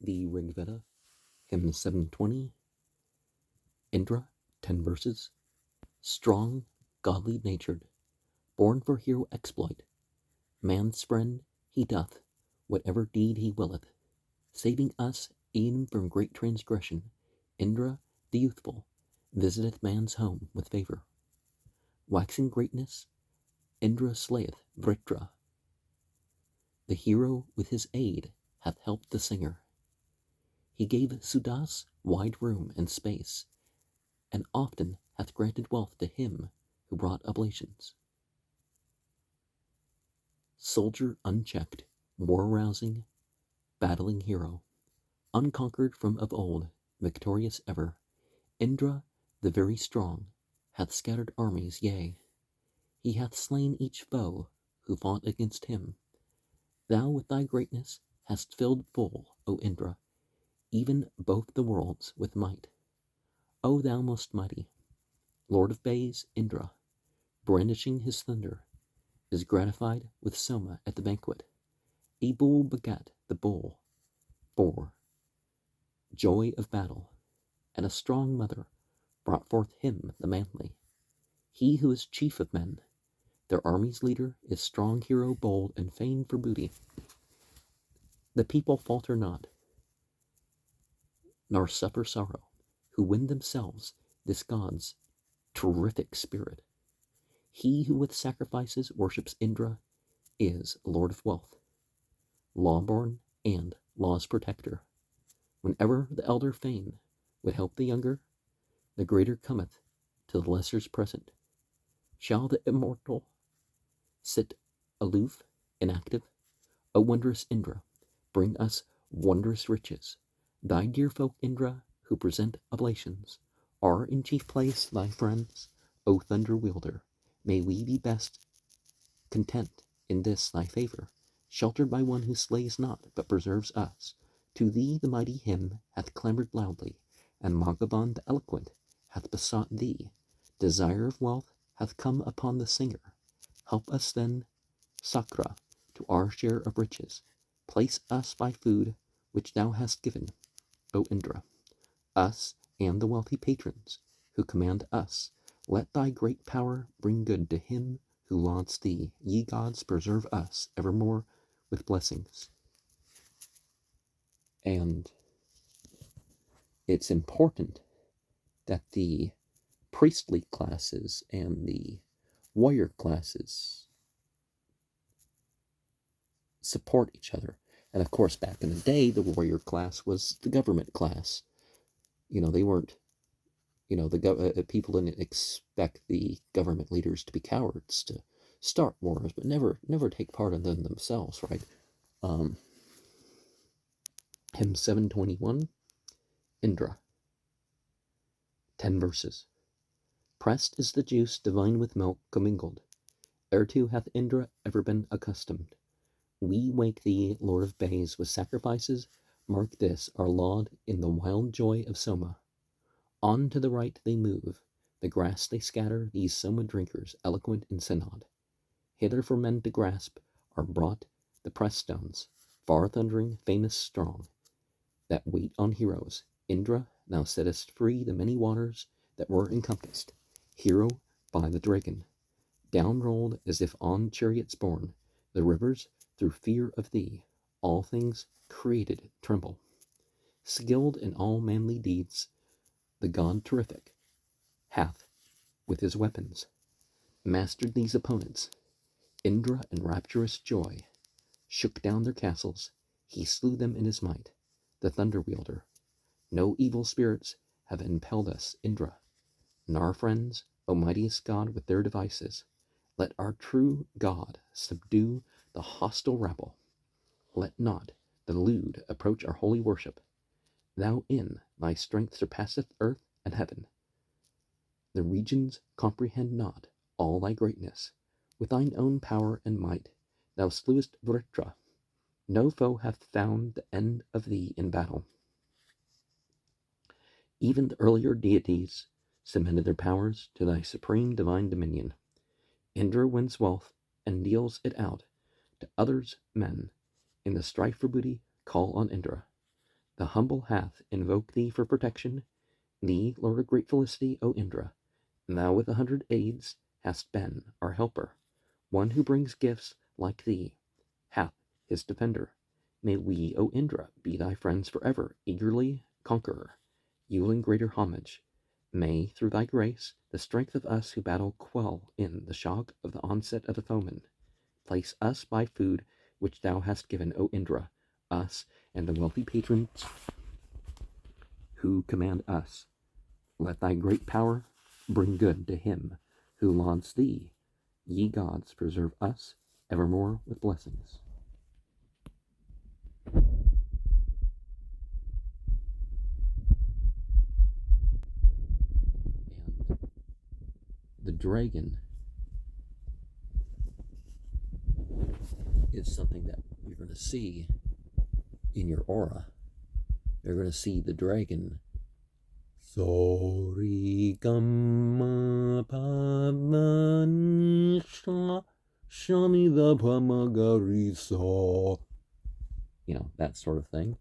the Rigveda, hymn 7.20, Indra, 10 verses. Strong, godly natured, born for hero exploit, man's friend, he doth whatever deed he willeth, saving us e'en from great transgression. Indra, the youthful, visiteth man's home with favor. Waxing greatness, Indra slayeth Vritra. The hero with his aid hath helped the singer. He gave Sudas wide room and space, and often hath granted wealth to him who brought oblations. Soldier unchecked, war-rousing, battling hero, unconquered from of old, victorious ever, Indra, the very strong, hath scattered armies, yea, he hath slain each foe who fought against him. Thou with thy greatness hast filled full, O Indra, even both the worlds with might. O thou most mighty, Lord of bays, Indra, brandishing his thunder, is gratified with Soma at the banquet. A bull begat the bull for joy of battle, and a strong mother brought forth him the manly. He who is chief of men, their army's leader, is strong hero, bold, and famed for booty. The people falter not, nor suffer sorrow, who win themselves this god's terrific spirit. He who with sacrifices worships Indra is Lord of wealth, lawborn and law's protector. Whenever the elder fain would help the younger, the greater cometh to the lesser's present. Shall the immortal sit aloof, inactive? O wondrous Indra, bring us wondrous riches. Thy dear folk, Indra, who present oblations, are in chief place thy friends. O thunder wielder, may we be best content in this thy favor, sheltered by one who slays not, but preserves us. To thee the mighty hymn hath clamored loudly, and Bhagavan the eloquent hath besought thee. Desire of wealth hath come upon the singer. Help us then, Sakra, to our share of riches. Place us by food which thou hast given, O Indra, us and the wealthy patrons who command us. Let thy great power bring good to him who lauds thee. Ye gods, preserve us evermore with blessings. And it's important that the priestly classes and the warrior classes support each other. And of course, back in the day, the warrior class was the government class. They weren't, the people didn't expect the government leaders to be cowards, to start wars, but never take part in them themselves, right? Hymn 7.21, Indra, 10 verses. Pressed is the juice divine with milk commingled. Thereto hath Indra ever been accustomed. We wake thee, Lord of bays, with sacrifices. Mark this, our laud, in the wild joy of Soma. On to the right they move, the grass they scatter, these Soma drinkers, eloquent in synod. Hither for men to grasp are brought the press stones, far thundering, famous, strong, that wait on heroes. Indra, thou settest free the many waters that were encompassed, hero by the dragon. Down rolled as if on chariots borne, the rivers through fear of thee. All things created tremble. Skilled in all manly deeds, the god terrific hath, with his weapons, mastered these opponents. Indra, in rapturous joy, shook down their castles. He slew them in his might, the thunder wielder. No evil spirits have impelled us, Indra, nor our friends, O mightiest god, with their devices. Let our true God subdue the hostile rabble. Let not the lewd approach our holy worship. Thou in thy strength surpasseth earth and heaven. The regions comprehend not all thy greatness. With thine own power and might thou slewest Vritra. No foe hath found the end of thee in battle. Even the earlier deities submitted their powers to thy supreme divine dominion. Indra wins wealth and deals it out to others men. In the strife for booty, call on Indra. The humble hath invoked thee for protection, thee, Lord of great felicity, O Indra. Thou with 100 aids hast been our helper. One who brings gifts like thee hath his defender. May we, O Indra, be thy friends forever, eagerly conqueror, yielding greater homage. May, through thy grace, the strength of us who battle quell in the shock of the onset of the foeman. Place us by food which thou hast given, O Indra, us and the wealthy patrons who command us. Let thy great power bring good to him who lauds thee. Ye gods, preserve us evermore with blessings. And the dragon is something that you're going to see in your aura. You're going to see the dragon. Sori gamma pavanisha shami the pamagarisa. You know, that sort of thing.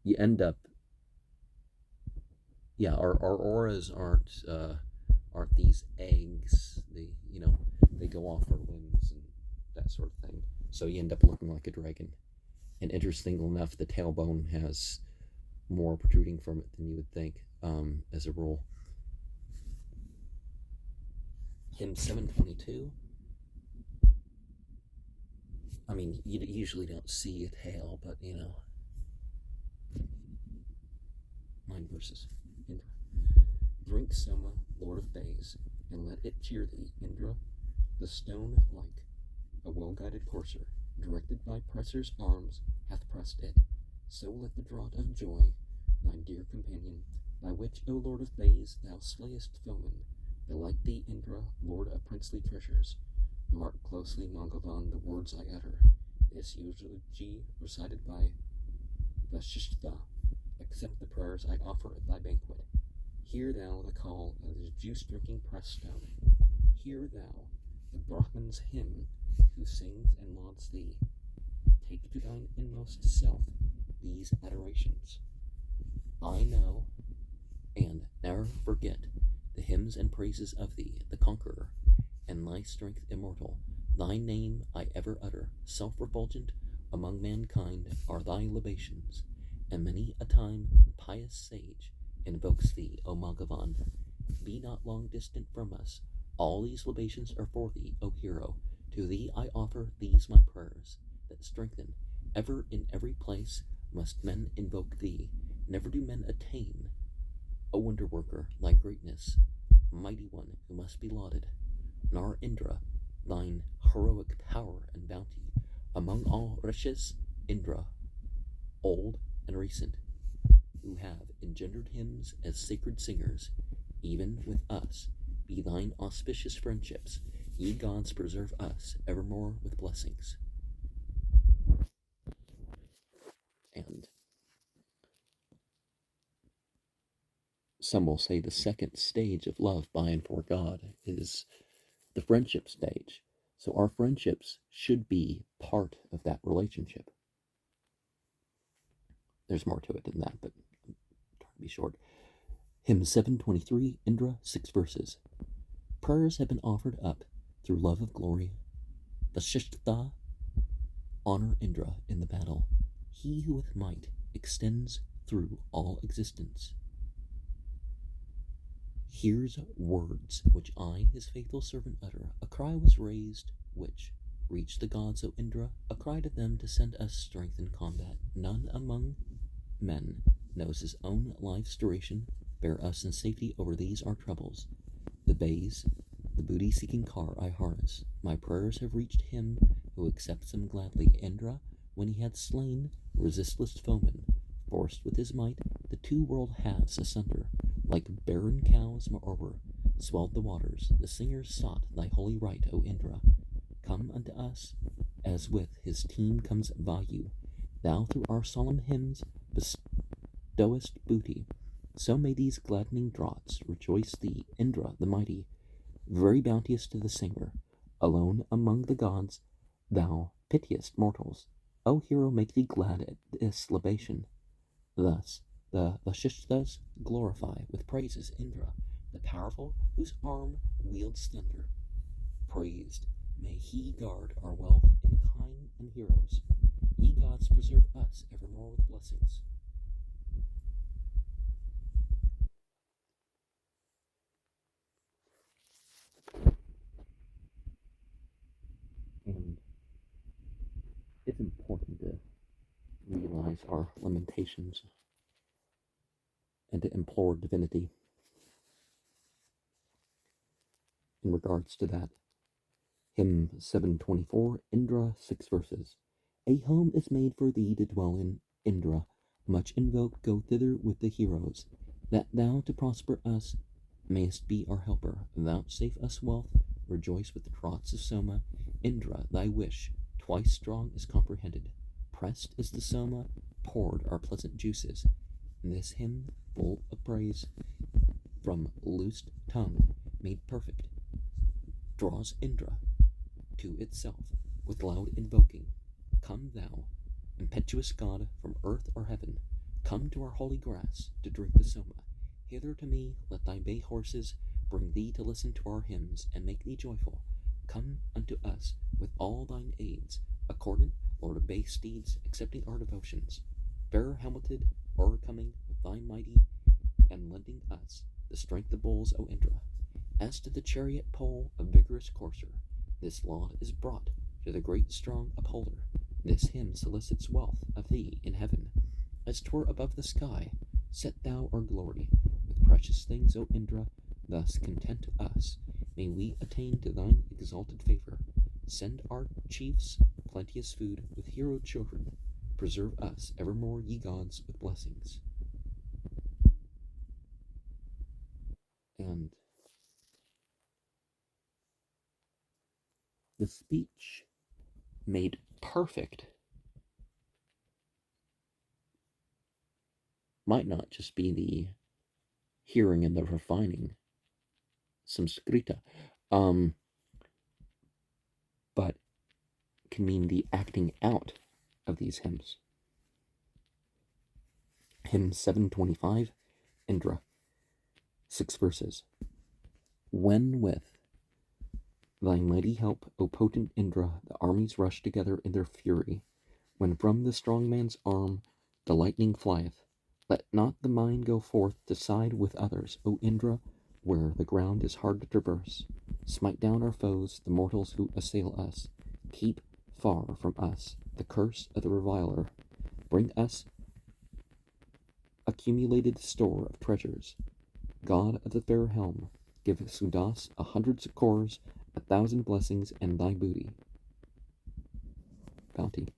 You end up, yeah, our auras aren't these eggs. They go off our limbs and that sort of thing. So you end up looking like a dragon. And interestingly enough, the tailbone has more protruding from it than you would think, as a rule. Hymn 7.22. I mean, you usually don't see a tail, but 9 verses. Indra. Drink Soma, Lord of Bays, and let it cheer thee, Indra. The stone, like a well-guided courser, directed by presser's arms, hath pressed it. So let the draught of joy, thy dear companion, by which, O Lord of Bays, thou slayest foemen, delight thee, Indra, Lord of princely treasures. Mark closely, Magavan, the words I utter. This eulogy recited by Vasishtha. Accept the prayers I offer at thy banquet. Hear thou the call of the juice-drinking press stone. Hear thou the Brahman's hymn, who sings and lauds thee. Take to thine inmost self these adorations. I know, and ne'er forget, the hymns and praises of thee, the conqueror, and thy strength immortal. Thy name I ever utter, self-refulgent among mankind are thy libations, and many a time the pious sage invokes thee, O Magavan. Be not long distant from us. All these libations are for thee, O hero. To thee I offer these my prayers, that strengthen. Ever in every place must men invoke thee. Never do men attain, O wonder worker, thy greatness, mighty one who must be lauded. Nor Indra, thine heroic power and bounty. Among all rishis, Indra, old and recent, who have engendered hymns as sacred singers, even with us, be thine auspicious friendships. Ye gods, preserve us evermore with blessings. And some will say the second stage of love by and for God is the friendship stage. So our friendships should be part of that relationship. There's more to it than that, but I'm trying to be short. Hymn 7.23, Indra, 6 verses. Prayers have been offered up through love of glory. Vasishtha, honor Indra in the battle. He who with might extends through all existence. Here's words which I, his faithful servant, utter. A cry was raised which reached the gods, O Indra, a cry to them to send us strength in combat. None among men knows his own life's duration. Bear us in safety over these our troubles. The bays, the booty-seeking car I harness. My prayers have reached him who accepts them gladly. Indra, when he had slain resistless foemen, forced with his might the two world halves asunder. Like barren cows, moreover, swelled the waters. The singers sought thy holy right, O Indra. Come unto us, as with his team comes Vayu. Thou through our solemn hymns bestowest booty. So may these gladdening draughts rejoice thee, Indra the mighty, very bounteous to the singer. Alone among the gods, thou pitiest mortals. O hero, make thee glad at this libation. Thus the Vasishtas glorify with praises Indra, the powerful, whose arm wields thunder. Praised may he guard our wealth in kine and heroes. Ye gods, preserve us evermore with blessings. And it's important to realize our limitations and to implore divinity in regards to that. Hymn 7.24, Indra, 6 verses. A home is made for thee to dwell in, Indra. Much invoked, go thither with the heroes, that thou to prosper us mayest be our helper. Vouchsafe us wealth, rejoice with the draughts of Soma. Indra, thy wish, twice strong, is comprehended. Pressed is the Soma, poured are pleasant juices. This hymn, full of praise, from loosed tongue, made perfect, draws Indra to itself with loud invoking. Come thou, impetuous god, from earth or heaven, come to our holy grass to drink the Soma. Hither to me let thy bay horses bring thee to listen to our hymns and make thee joyful. Come unto us with all thine aids, accordant, Lord of bay steeds, accepting our devotions. Fair helmeted, o'ercoming with thy mighty, and lending us the strength of bulls, O Indra. As to the chariot pole, a vigorous courser, this laud is brought to the great strong upholder. This hymn solicits wealth of thee in heaven. As 'twere above the sky, set thou our glory with precious things, O Indra, thus content us. May we attain to thine exalted favor. Send our chiefs plenteous food with hero children. Preserve us evermore, ye gods, with blessings. And the speech made perfect might not just be the hearing and the refining, samskrita, but can mean the acting out of these hymns. Hymn 7.25, Indra, 6 verses. When with thy mighty help, O potent Indra, the armies rush together in their fury, when from the strong man's arm the lightning flieth, let not the mind go forth to side with others, O Indra, where the ground is hard to traverse. Smite down our foes, the mortals who assail us. Keep far from us the curse of the reviler. Bring us accumulated store of treasures. God of the fair helm, give Sudas 100 succors, 1,000 blessings, and thy booty. Bounty.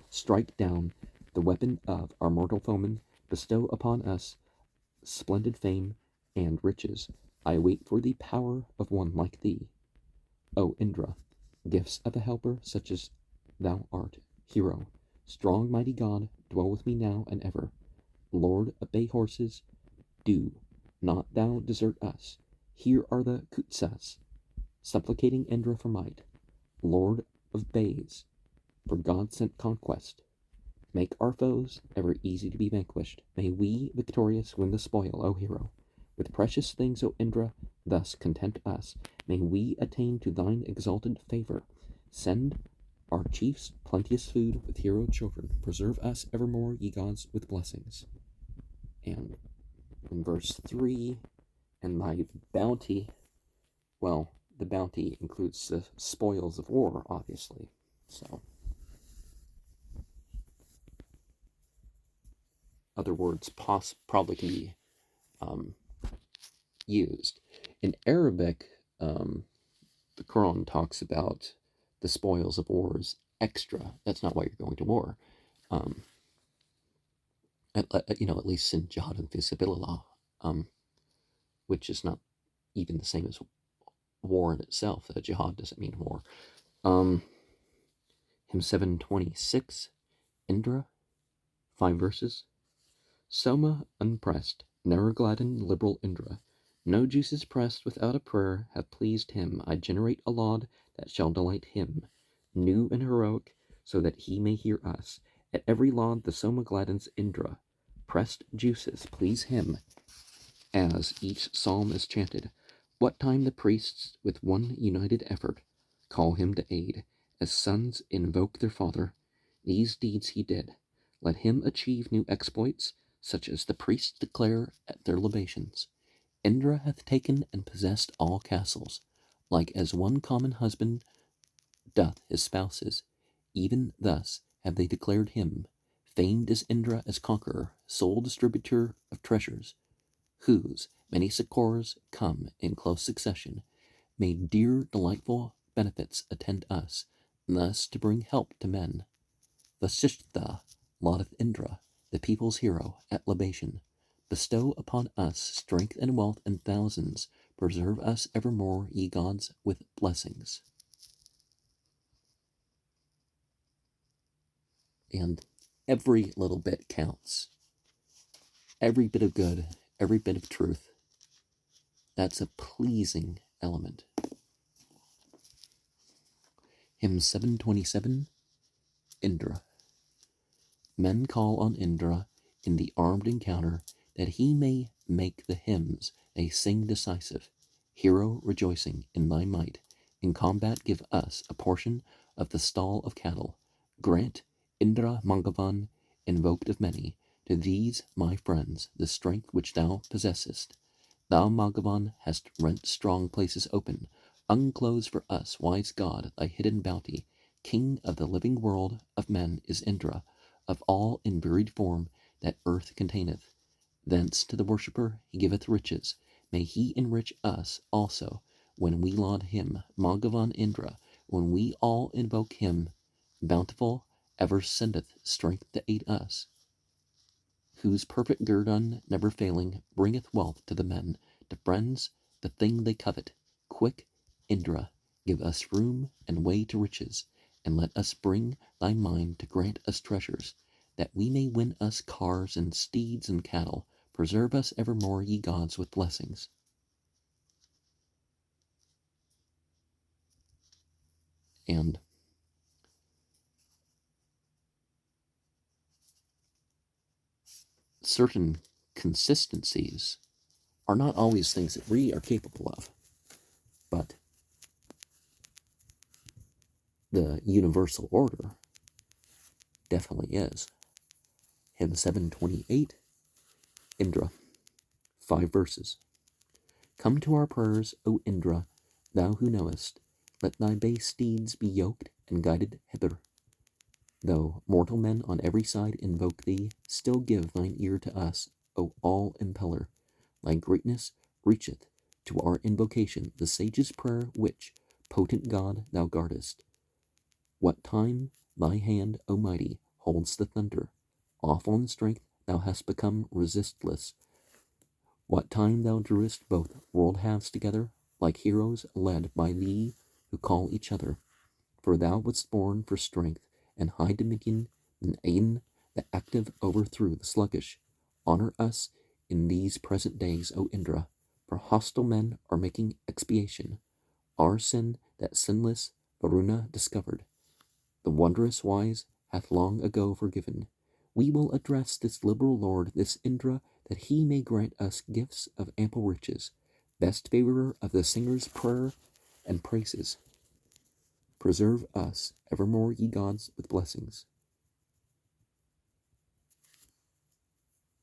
Strike down the weapon of our mortal foemen, bestow upon us splendid fame and riches. I wait for the power of one like thee, O Indra, gifts of a helper such as thou art, hero, strong mighty god, dwell with me now and ever. Lord of bay horses, do not thou desert us. Here are the Kutsas, supplicating Indra for might. Lord of bays, for God-sent conquest. Make our foes ever easy to be vanquished. May we, victorious, win the spoil, O hero. With precious things, O Indra, thus content us. May we attain to thine exalted favor. Send our chiefs plenteous food with hero children. Preserve us evermore, ye gods, with blessings. And in verse 3, and thy bounty, well, the bounty includes the spoils of war, obviously. So, other words probably can be used. In Arabic, the Quran talks about the spoils of war as extra. That's not why you're going to war. At least in jihad and fisabilillah, which is not even the same as war in itself. Jihad doesn't mean war. Hymn 7.26, Indra, 5 verses. Soma unpressed, ne'er gladden liberal Indra. No juices pressed without a prayer have pleased him. I generate a laud that shall delight him. New and heroic, so that he may hear us. At every laud the Soma gladdens Indra. Pressed juices please him as each psalm is chanted. What time the priests with one united effort call him to aid, as sons invoke their father, these deeds he did. Let him achieve new exploits, such as the priests declare at their libations. Indra hath taken and possessed all castles, like as one common husband doth his spouses. Even thus have they declared him. Famed is Indra as conqueror, sole distributor of treasures, whose many succors come in close succession. May dear delightful benefits attend us, thus to bring help to men. Vasishtha laudeth Indra, the people's hero, at libation. Bestow upon us strength and wealth and thousands. Preserve us evermore, ye gods, with blessings. And every little bit counts. Every bit of good, every bit of truth. That's a pleasing element. Hymn 727, Indra. Men call on Indra in the armed encounter, that he may make the hymns they sing decisive. Hero rejoicing in thy might, in combat give us a portion of the stall of cattle. Grant, Indra Mangavan, invoked of many, to these my friends the strength which thou possessest. Thou, Mangavan, hast rent strong places open. Unclose for us, wise God, thy hidden bounty. King of the living world of men is Indra, of all in varied form that earth containeth. Thence to the worshipper he giveth riches. May he enrich us also when we laud him. Mangavan Indra, when we all invoke him, bountiful, ever sendeth strength to aid us, whose perfect guerdon, never failing, bringeth wealth to the men, to friends the thing they covet. Quick, Indra, give us room and way to riches, and let us bring thy mind to grant us treasures, that we may win us cars and steeds and cattle. Preserve us evermore, ye gods, with blessings. And certain consistencies are not always things that we are capable of, but the universal order definitely is. Hymn 728, Indra. 5 verses. Come to our prayers, O Indra, thou who knowest. Let thy base steeds be yoked and guided hither. Though mortal men on every side invoke thee, still give thine ear to us, O all-impeller. Thy greatness reacheth to our invocation, the sage's prayer which, potent God, thou guardest. What time thy hand, O mighty, holds the thunder, awful in strength thou hast become resistless. What time thou drewest both world halves together, like heroes led by thee who call each other. For thou wast born for strength and high dominion, and in the active overthrew the sluggish. Honor us in these present days, O Indra, for hostile men are making expiation. Our sin that sinless Varuna discovered, the wondrous wise hath long ago forgiven. We will address this liberal lord, this Indra, that he may grant us gifts of ample riches, best favorer of the singer's prayer and praises. Preserve us evermore, ye gods, with blessings.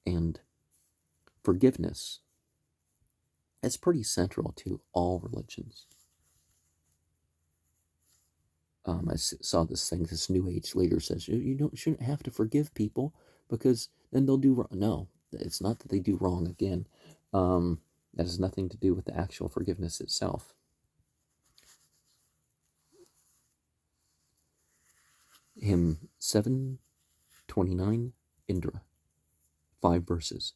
And forgiveness is pretty central to all religions. I saw this thing, this New Age leader says, shouldn't have to forgive people because then they'll do wrong. No, it's not that they do wrong again. That has nothing to do with the actual forgiveness itself. Hymn 7.29, Indra. 5 verses.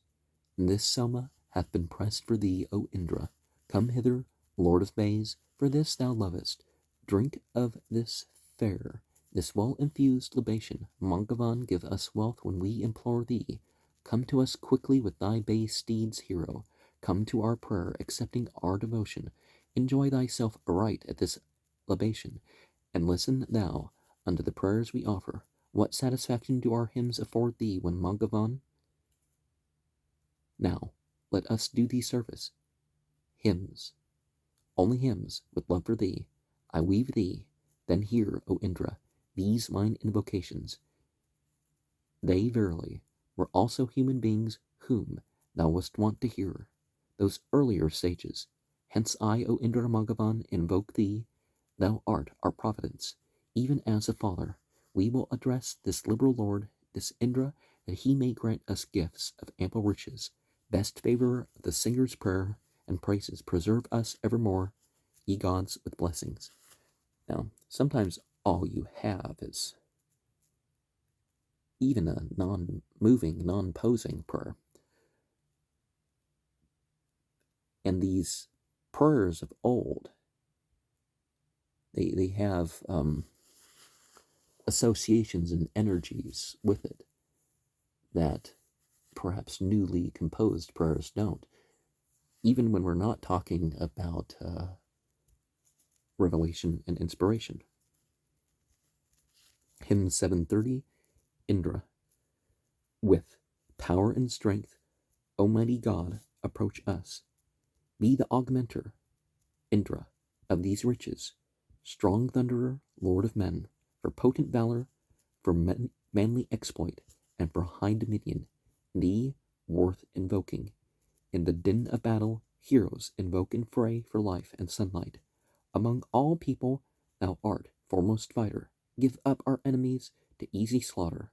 This Selma hath been pressed for thee, O Indra. Come hither, Lord of Bays, for this thou lovest. Drink of this fair, this well-infused libation. Mangavan, give us wealth when we implore thee. Come to us quickly with thy bay steeds, hero. Come to our prayer, accepting our devotion. Enjoy thyself aright at this libation, and listen thou, unto the prayers we offer. What satisfaction do our hymns afford thee when Magavan? Now, let us do thee service. Hymns, only hymns, with love for thee, I weave thee. Then hear, O Indra, these mine invocations. They verily were also human beings whom thou wast wont to hear, those earlier sages. Hence I, O Indra Magavan, invoke thee. Thou art our providence, even as a father. We will address this liberal lord, this Indra, that he may grant us gifts of ample riches. Best favorer of the singer's prayer and praises, preserve us evermore, ye gods, with blessings. Now, sometimes all you have is even a non-moving, non-posing prayer. And these prayers of old, they have associations and energies with it that perhaps newly composed prayers don't. Even when we're not talking about revelation and inspiration. Hymn 7:30, Indra. With power and strength, Almighty God, approach us. Be the augmenter, Indra, of these riches, strong thunderer, lord of men, for potent valor, for manly exploit, and for high dominion, thee worth invoking. In the din of battle, heroes invoke in fray for life and sunlight. Among all people, thou art foremost fighter. Give up our enemies to easy slaughter.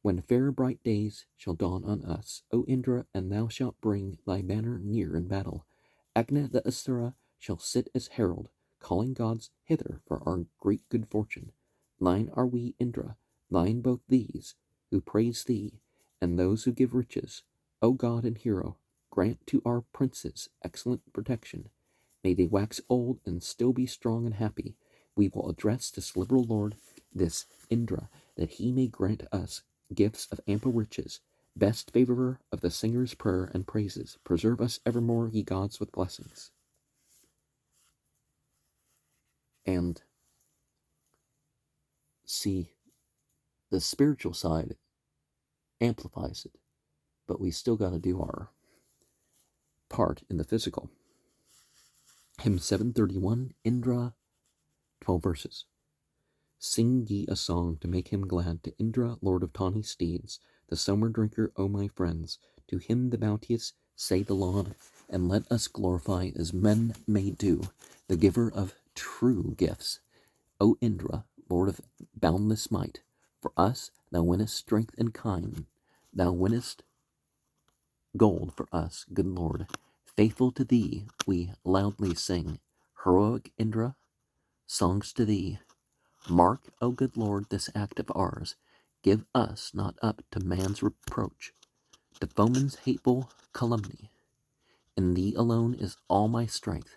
When fair bright days shall dawn on us, O Indra, and thou shalt bring thy banner near in battle, Agna the Asura shall sit as herald, calling gods hither for our great good fortune. Thine are we, Indra, thine both these, who praise thee, and those who give riches. O God and hero, grant to our princes excellent protection. May they wax old and still be strong and happy. We will address this liberal lord, this Indra, that he may grant us gifts of ample riches, best favorer of the singer's prayer and praises. Preserve us evermore, ye gods, with blessings. And see, the spiritual side amplifies it, but we still got to do our part in the physical. Hymn 7:31, Indra, 12 verses. Sing ye a song to make him glad, to Indra, lord of tawny steeds, the summer drinker, O my friends. To him the bounteous say the laud, and let us glorify as men may do, the giver of true gifts. O Indra, lord of boundless might, for us thou winnest strength and kind, thou winnest gold for us, good Lord. Faithful to thee we loudly sing, heroic Indra, songs to thee. Mark, O good Lord, this act of ours. Give us not up to man's reproach, to foeman's hateful calumny. In thee alone is all my strength.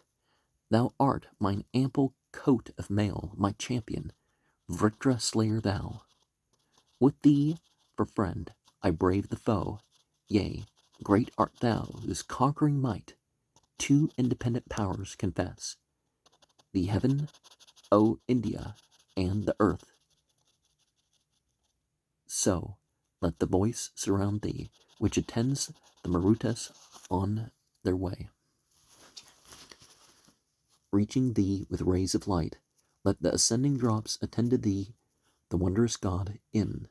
Thou art mine ample coat of mail, my champion, Vritra slayer thou. With thee for friend I brave the foe. Yea, great art thou, whose conquering might two independent powers confess, the heaven, O India, and the earth. So let the voice surround thee, which attends the Marutas on their way. Reaching thee with rays of light, let the ascending drops attend to thee, the wondrous God in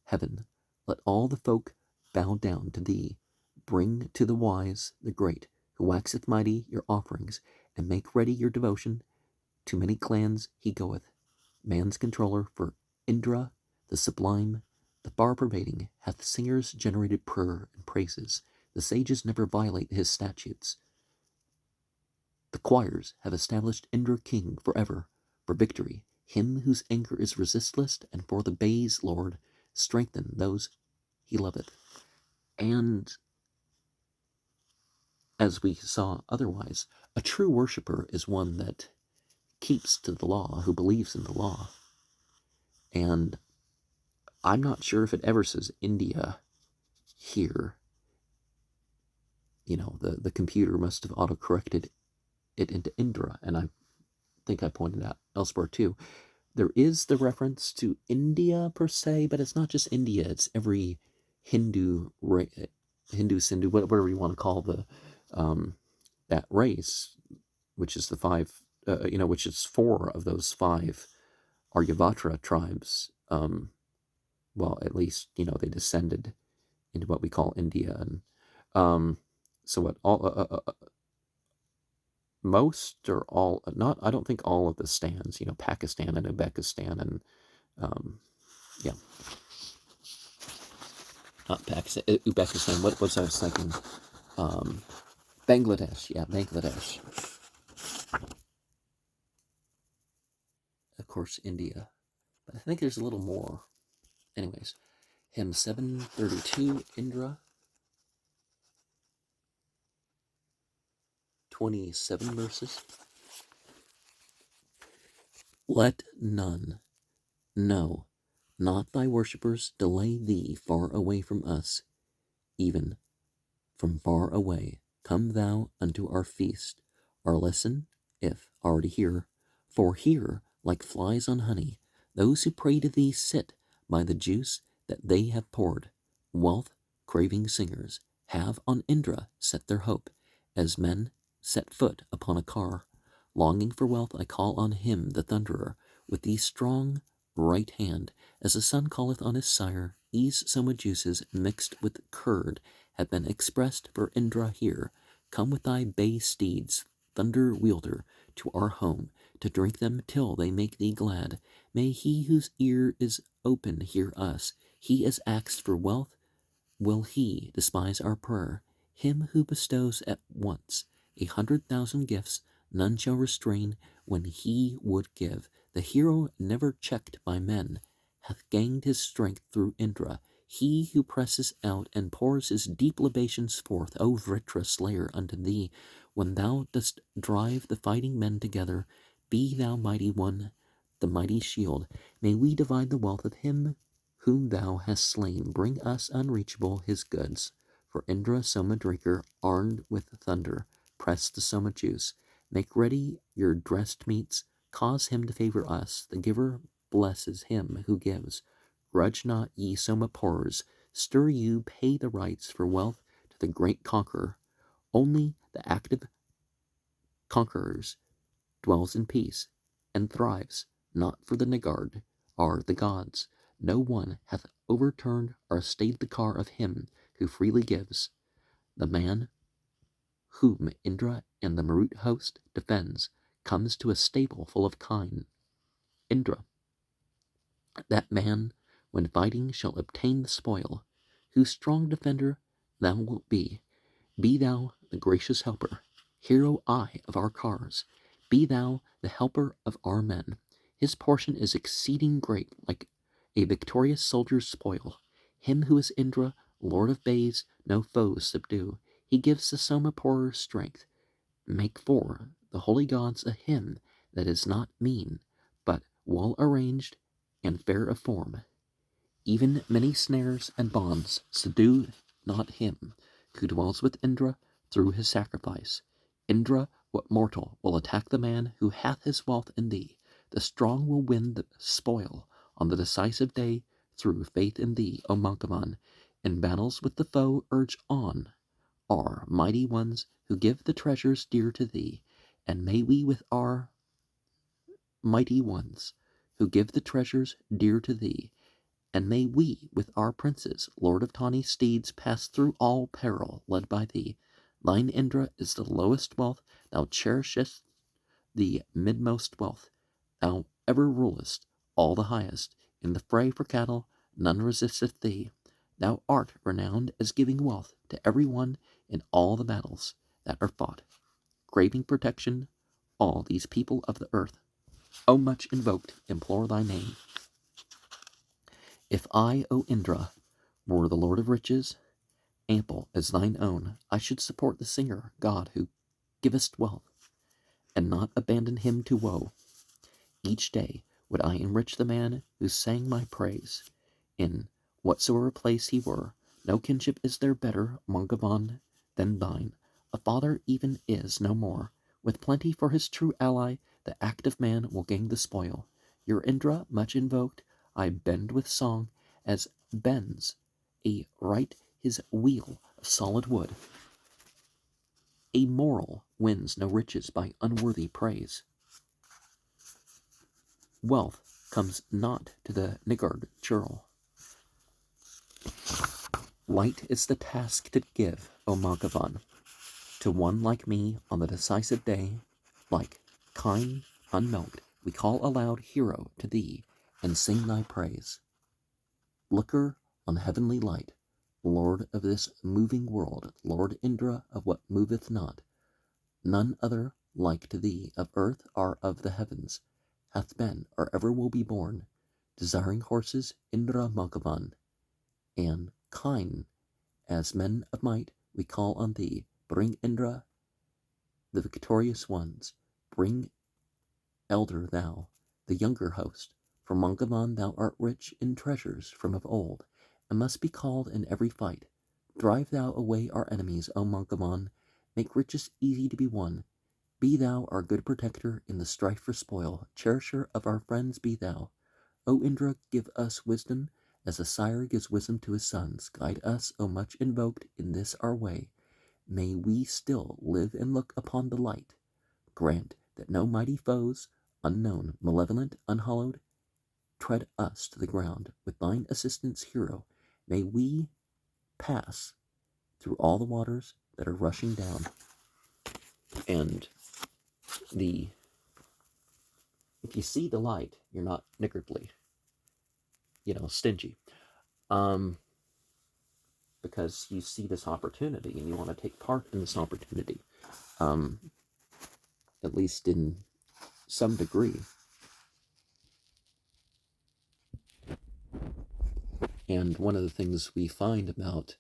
heaven. Let all the folk bow down to thee. Bring to the wise, the great, who waxeth mighty, your offerings, and make ready your devotion. To many clans he goeth, man's controller, for Indra, the sublime, the far-pervading, hath singers generated prayer and praises. The sages never violate his statutes. The choirs have established Indra king forever, for victory, him whose anger is resistless, and for the bays, Lord, strengthen those he loveth. And as we saw otherwise, a true worshipper is one that keeps to the law, who believes in the law. And I'm not sure if it ever says India here. You know, the computer must have auto-corrected it into Indra, and I think I pointed out elsewhere too. There is the reference to India per se, but it's not just India. It's every Hindu, Hindu, Sindhu, whatever you want to call that race, which is the five, which is four of those five Aryavatra tribes. Well, at least they descended into what we call India, and so what all most or all, not, I don't think all of the stands, Pakistan and Uzbekistan and yeah, not Pakistan, Uzbekistan. What was I was thinking? Bangladesh, yeah, Bangladesh. Of course, India, but I think there's a little more. Anyways, hymn 7.32, Indra. 27 verses. Let none, no, not thy worshippers, delay thee far away from us, even from far away. Come thou unto our feast, our lesson, if already here. For here, like flies on honey, those who pray to thee sit by the juice that they have poured. Wealth craving singers have on Indra set their hope, as men set foot upon a car. Longing for wealth, I call on him, the thunderer, with the strong right hand, as the son calleth on his sire. These soma juices mixed with curd have been expressed for Indra here. Come with thy bay steeds, thunder wielder, to our home, to drink them till they make thee glad. May he whose ear is open hear us. He is asked for wealth, will he despise our prayer? Him who bestows at once 100,000 gifts, none shall restrain when he would give. The hero, never checked by men, hath gained his strength through Indra. He who presses out and pours his deep libations forth, O Vritra slayer, unto thee, when thou dost drive the fighting men together, be thou mighty one, the mighty shield. May we divide the wealth of him whom thou hast slain. Bring us unreachable his goods. For Indra, soma drinker, armed with thunder, press the soma juice. Make ready your dressed meats. Cause him to favor us. The giver blesses him who gives. Grudge not, ye soma pourers. Stir you, pay the rights for wealth to the great conqueror. Only the active conquerors dwells in peace and thrives. Not for the niggard are the gods. No one hath overturned or stayed the car of him who freely gives. The man whom Indra and the Marut host defends comes to a stable full of kine. Indra, that man, when fighting, shall obtain the spoil, whose strong defender thou wilt be. Be thou the gracious helper, hero eye of our cars. Be thou the helper of our men. His portion is exceeding great, like a victorious soldier's spoil. Him who is Indra, lord of bays, no foes subdue. He gives the soma pourer strength. Make for the holy gods a hymn that is not mean, but well arranged and fair of form. Even many snares and bonds subdue not him who dwells with Indra through his sacrifice. Indra, what mortal will attack the man who hath his wealth in thee? The strong will win the spoil on the decisive day through faith in thee, O Mankaman. In battles with the foe urge on our mighty ones who give the treasures dear to thee, and may we with our mighty ones who give the treasures dear to thee, and may we with our princes, lord of tawny steeds, pass through all peril led by thee. Thine Indra is the lowest wealth, thou cherishest the midmost wealth, thou ever rulest all the highest. In the fray for cattle none resisteth thee. Thou art renowned as giving wealth to every one in all the battles that are fought, craving protection all these people of the earth. O much invoked, implore thy name. If I, O Indra, were the lord of riches, ample as thine own, I should support the singer, God, who givest wealth, and not abandon him to woe. Each day would I enrich the man who sang my praise, in whatsoever place he were. No kinship is there better, Mangavan, than thine. A father even is no more. With plenty for his true ally, the active man will gain the spoil. Your Indra, much invoked, I bend with song, as bends a right his wheel of solid wood. A moral wins no riches by unworthy praise. Wealth comes not to the niggard churl. Light is the task to give, O Magavan, to one like me on the decisive day, like kind, unmilked, we call aloud, hero, to thee, and sing thy praise. Looker on heavenly light, Lord of this moving world, Lord Indra of what moveth not, none other like to thee of earth or of the heavens, hath been or ever will be born, desiring horses, Indra Magavan, and kind as men of might, we call on thee, bring Indra, the victorious ones, bring elder thou, the younger host, for Magavan thou art rich in treasures from of old, and must be called in every fight. Drive thou away our enemies, O Magavan, make riches easy to be won. Be thou our good protector in the strife for spoil, cherisher of our friends be thou. O Indra, give us wisdom, as a sire gives wisdom to his sons. Guide us, O much invoked, in this our way. May we still live and look upon the light. Grant that no mighty foes, unknown, malevolent, unhallowed, tread us to the ground. With thine assistance, hero, may we pass through all the waters that are rushing down. And if you see the light, you're not niggardly, stingy. Because you see this opportunity and you want to take part in this opportunity, at least in some degree. And one of the things we find about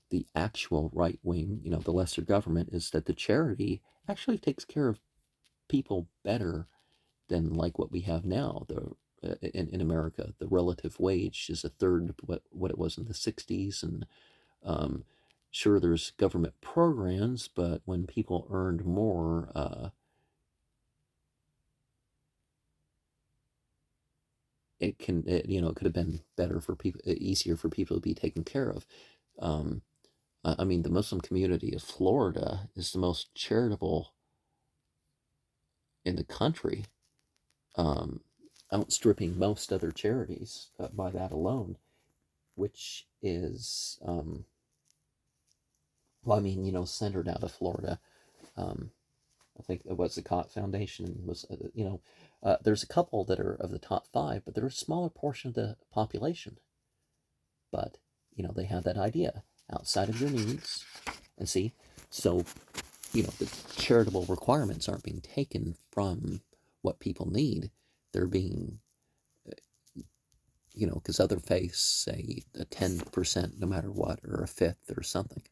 the actual right wing, the lesser government, is that the charity actually takes care of people better than like what we have now. In America, the relative wage is a third of what it was in the 60s, and sure, there's government programs, but when people earned more, it could have been better for people, easier for people to be taken care of. I mean, the Muslim community of Florida is the most charitable in the country, outstripping most other charities by that alone, which is, centered out of Florida. I think it was the Cott Foundation was, there's a couple that are of the top 5, but they're a smaller portion of the population. But, they have that idea outside of your needs. And see, so, the charitable requirements aren't being taken from what people need. They're being, because other faiths say a 10% no matter what, or a fifth or something.